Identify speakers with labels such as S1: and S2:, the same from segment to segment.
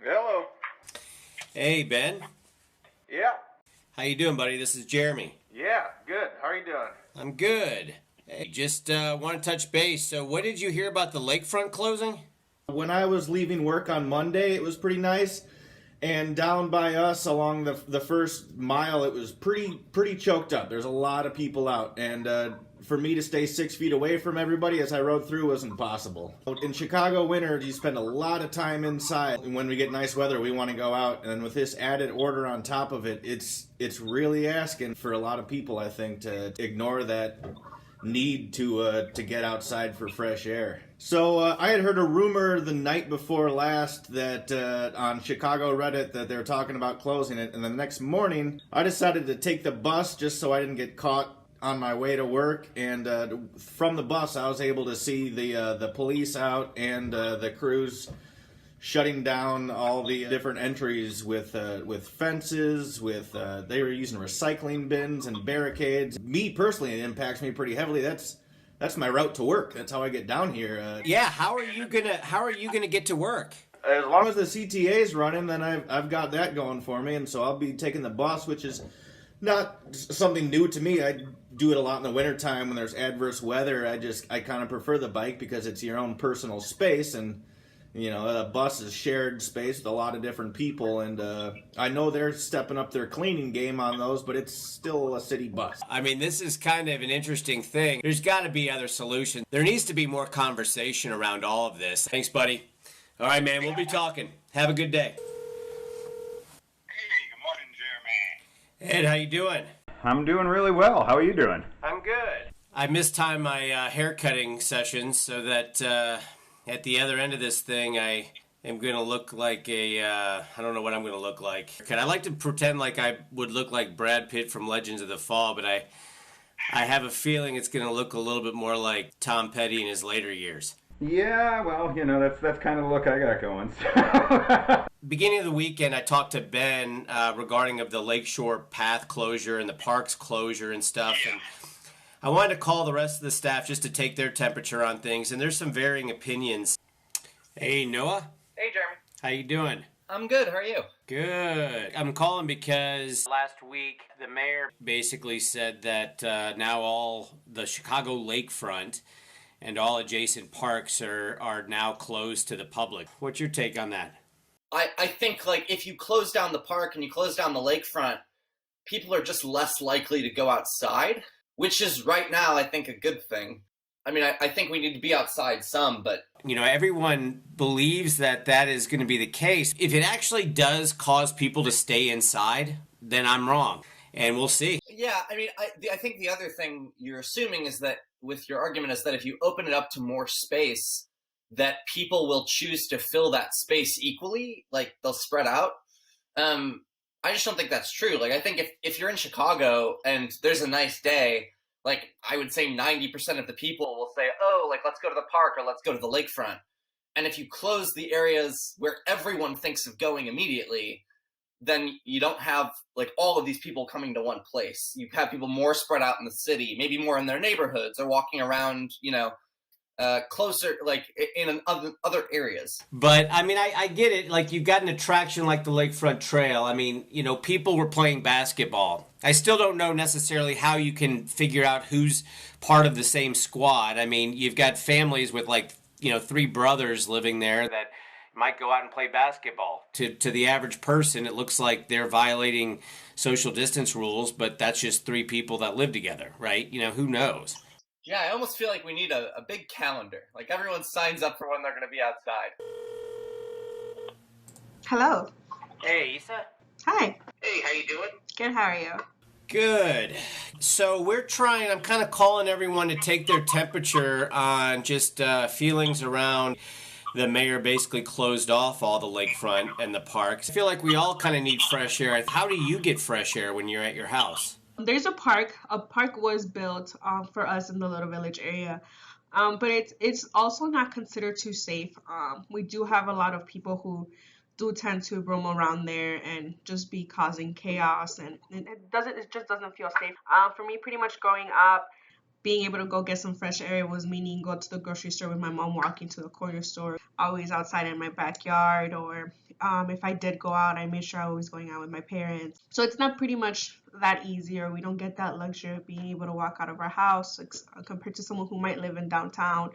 S1: Hello.
S2: Hey, Ben.
S1: Yeah.
S2: How you doing, buddy? This is Jeremy.
S1: Yeah, good. How are you doing?
S2: I'm good. Hey, just want to touch base. So what did you hear about the lakefront closing?
S3: When I was leaving work on Monday, it was pretty nice. And down by us along the first mile, it was pretty choked up. There's a lot of people out. And for me to stay 6 feet away from everybody as I rode through was impossible. In Chicago winter, you spend a lot of time inside. And when we get nice weather, we want to go out. And with this added order on top of it, it's really asking for a lot of people, I think, to ignore that need to get outside for fresh air. So I had heard a rumor the night before last that on Chicago Reddit that they were talking about closing it, and the next morning I decided to take the bus just so I didn't get caught on my way to work. And from the bus I was able to see the police out and the crews shutting down all the different entries with fences, they were using recycling bins and barricades. Me personally, it impacts me pretty heavily. That's my route to work. That's how I get down here.
S2: Yeah, how are you gonna get to work?
S3: As long as the CTA's running, then I've got that going for me, and so I'll be taking the bus, which is not something new to me. I do it a lot in the wintertime when there's adverse weather. I kind of prefer the bike because it's your own personal space, and a bus is shared space with a lot of different people, and I know they're stepping up their cleaning game on those, but it's still a city bus.
S2: I mean, this is kind of an interesting thing. There's got to be other solutions. There needs to be more conversation around all of this. Thanks, buddy. All right, man, we'll be talking. Have a good day.
S1: Hey, good morning, Jeremy.
S2: Ed, how you doing?
S4: I'm doing really well. How are you doing?
S2: I'm good. I mistimed my hair cutting sessions so that at the other end of this thing, I am going to look like I don't know what I'm going to look like. I like to pretend like I would look like Brad Pitt from Legends of the Fall, but I have a feeling it's going to look a little bit more like Tom Petty in his later years.
S4: Yeah, well, that's kind of the look I got going.
S2: Beginning of the weekend, I talked to Ben regarding of the Lakeshore Path closure and the park's closure and stuff, and I wanted to call the rest of the staff just to take their temperature on things, and there's some varying opinions. Hey, Noah.
S5: Hey, Jeremy.
S2: How you doing?
S5: I'm good. How are you?
S2: Good. I'm calling because last week the mayor basically said that now all the Chicago lakefront and all adjacent parks are now closed to the public. What's your take on that?
S5: I think, if you close down the park and you close down the lakefront, people are just less likely to go outside, which is right now, I think, a good thing. I mean, I think we need to be outside some, but
S2: everyone believes that is going to be the case. If it actually does cause people to stay inside, then I'm wrong. And we'll see.
S5: Yeah, I mean, I think the other thing you're assuming is that, with your argument, is that if you open it up to more space, that people will choose to fill that space equally, they'll spread out. I just don't think that's true. I think if you're in Chicago and there's a nice day, I would say 90% of the people will say, oh, let's go to the park or let's go to the lakefront. And if you close the areas where everyone thinks of going immediately, then you don't have all of these people coming to one place. You have people more spread out in the city, maybe more in their neighborhoods or walking around, closer, in other areas.
S2: But I mean, I get it. You've got an attraction like the Lakefront Trail. I mean, people were playing basketball. I still don't know necessarily how you can figure out who's part of the same squad. I mean, you've got families with 3 brothers living there that might go out and play basketball. To the average person, it looks like they're violating social distance rules, but that's just 3 people that live together, right? Who knows?
S5: Yeah, I almost feel like we need a big calendar. Everyone signs up for when they're going to be outside.
S6: Hello.
S2: Hey, Issa.
S6: Hi.
S1: Hey, how you doing?
S6: Good, how are you?
S2: Good. So I'm kind of calling everyone to take their temperature on just feelings around the mayor basically closed off all the lakefront and the parks. I feel like we all kind of need fresh air. How do you get fresh air when you're at your house?
S6: There's a park. A park was built for us in the Little Village area, but it's also not considered too safe. We do have a lot of people who do tend to roam around there and just be causing chaos, and it just doesn't feel safe. For me, pretty much growing up, being able to go get some fresh air was meaning go to the grocery store with my mom, walking to the corner store, always outside in my backyard, or if I did go out, I made sure I was going out with my parents. So it's not pretty much that easy, or we don't get that luxury of being able to walk out of our house compared to someone who might live in downtown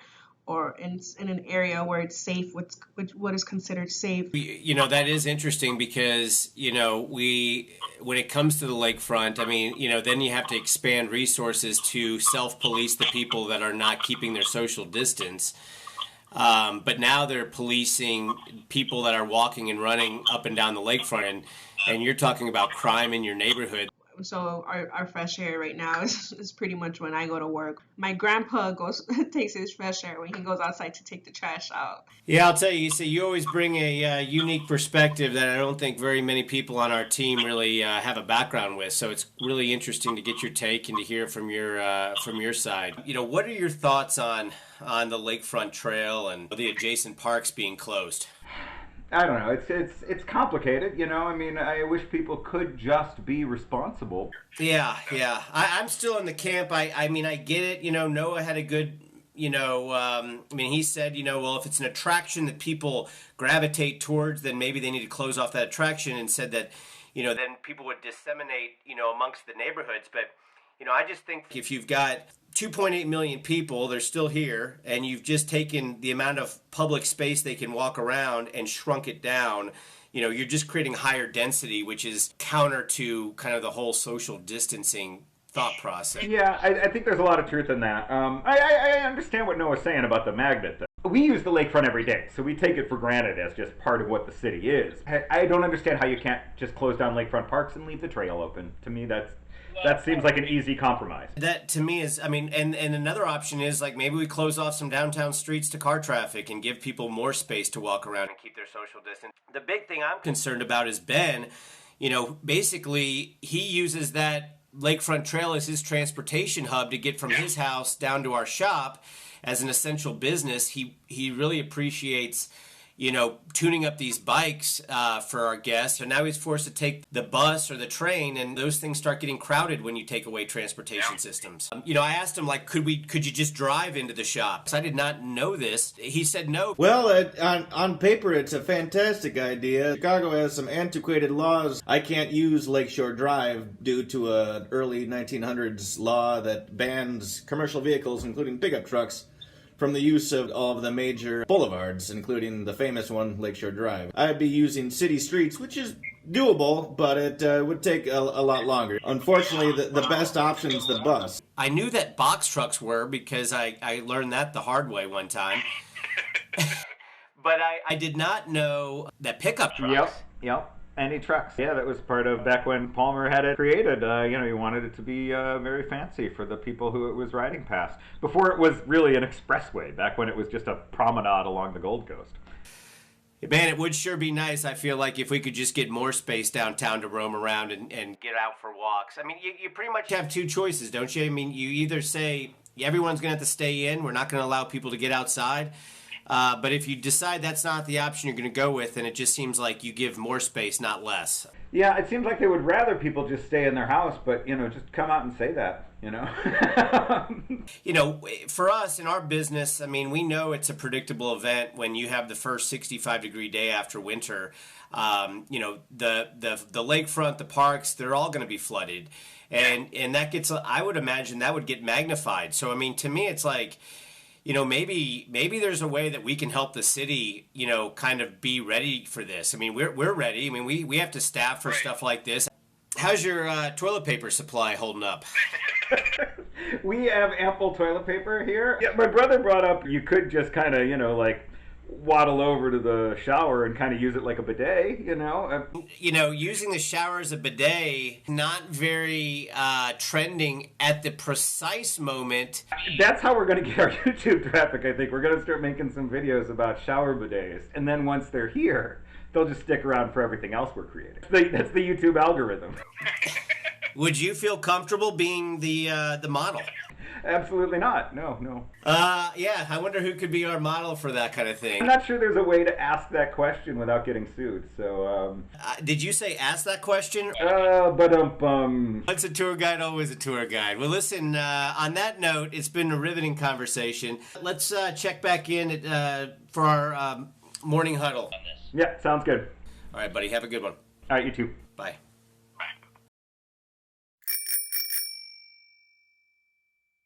S6: or in an area where it's safe, what is considered safe.
S2: You know, that is interesting because, you know, when it comes to the lakefront, I mean, you know, then you have to expand resources to self-police the people that are not keeping their social distance. But now they're policing people that are walking and running up and down the lakefront, and you're talking about crime in your neighborhood.
S6: So our fresh air right now is pretty much when I go to work. My grandpa takes his fresh air when he goes outside to take the trash out.
S2: Yeah, I'll tell you, you always bring a unique perspective that I don't think very many people on our team really have a background with. So it's really interesting to get your take and to hear from your side. You know, what are your thoughts on the Lakefront Trail and the adjacent parks being closed?
S4: I don't know. It's complicated, you know. I mean, I wish people could just be responsible.
S2: Yeah. I'm still in the camp. I mean, I get it. You know, Noah had a good, you know, I mean, he said, you know, well, if it's an attraction that people gravitate towards, then maybe they need to close off that attraction, and said that, you know, then people would disseminate, you know, amongst the neighborhoods. But, you know, I just think if you've got 2.8 million people, they're still here, and you've just taken the amount of public space they can walk around and shrunk it down, you know, you're just creating higher density, which is counter to kind of the whole social distancing thought process.
S4: Yeah, I think there's a lot of truth in that. I understand what Noah's saying about the magnet, though. We use the lakefront every day, so we take it for granted as just part of what the city is. I don't understand how you can't just close down lakefront parks and leave the trail open. To me, that seems like an easy compromise.
S2: That, to me, is, I mean, and another option is, like, maybe we close off some downtown streets to car traffic and give people more space to walk around and keep their social distance. The big thing I'm concerned about is Ben. You know, basically, he uses that Lakefront Trail as his transportation hub to get from his house down to our shop as an essential business. He really appreciates, you know, tuning up these bikes for our guests. And now he's forced to take the bus or the train, and those things start getting crowded when you take away transportation systems. You know, I asked him, like, could you just drive into the shop? I did not know this. He said no.
S3: Well, on paper, it's a fantastic idea. Chicago has some antiquated laws. I can't use Lakeshore Drive due to an early 1900s law that bans commercial vehicles, including pickup trucks, from the use of all of the major boulevards, including the famous one, Lakeshore Drive. I'd be using city streets, which is doable, but it would take a lot longer. Unfortunately, the best option is the bus.
S2: I knew that box trucks were, because I learned that the hard way one time. But I did not know that pickup trucks.
S4: Yep. Any trucks. Yeah, that was part of back when Palmer had it created. You know, he wanted it to be very fancy for the people who it was riding past. Before it was really an expressway, back when it was just a promenade along the Gold Coast.
S2: Man, it would sure be nice, I feel like, if we could just get more space downtown to roam around and get out for walks. I mean, you pretty much have two choices, don't you? I mean, you either say everyone's going to have to stay in, we're not going to allow people to get outside. But if you decide that's not the option you're going to go with, then it just seems like you give more space, not less.
S4: Yeah, it seems like they would rather people just stay in their house, but, you know, just come out and say that, you know?
S2: You know, for us, in our business, I mean, we know it's a predictable event when you have the first 65-degree day after winter. You know, the lakefront, the parks, they're all going to be flooded. And that gets, I would imagine that would get magnified. So, I mean, to me, it's like, you know, maybe there's a way that we can help the city, you know, kind of be ready for this. I mean, we're ready. I mean, we have to staff for stuff like this. How's your toilet paper supply holding up?
S4: We have ample toilet paper here. Yeah, my brother brought up you could just kind of, you know, like waddle over to the shower and kind of use it like a bidet, you know?
S2: You know, using the shower as a bidet, not very trending at the precise moment.
S4: That's how we're going to get our YouTube traffic, I think. We're going to start making some videos about shower bidets. And then once they're here, they'll just stick around for everything else we're creating. That's the YouTube algorithm.
S2: Would you feel comfortable being the model?
S4: Absolutely not. No.
S2: Yeah, I wonder who could be our model for that kind of thing.
S4: I'm not sure there's a way to ask that question without getting sued. So,
S2: Did you say ask that question?
S4: Once
S2: a tour guide, always a tour guide. Well, listen, on that note, it's been a riveting conversation. Let's check back in for our morning huddle.
S4: Yeah, sounds good.
S2: All right, buddy. Have a good one.
S4: All right, you too.
S2: Bye.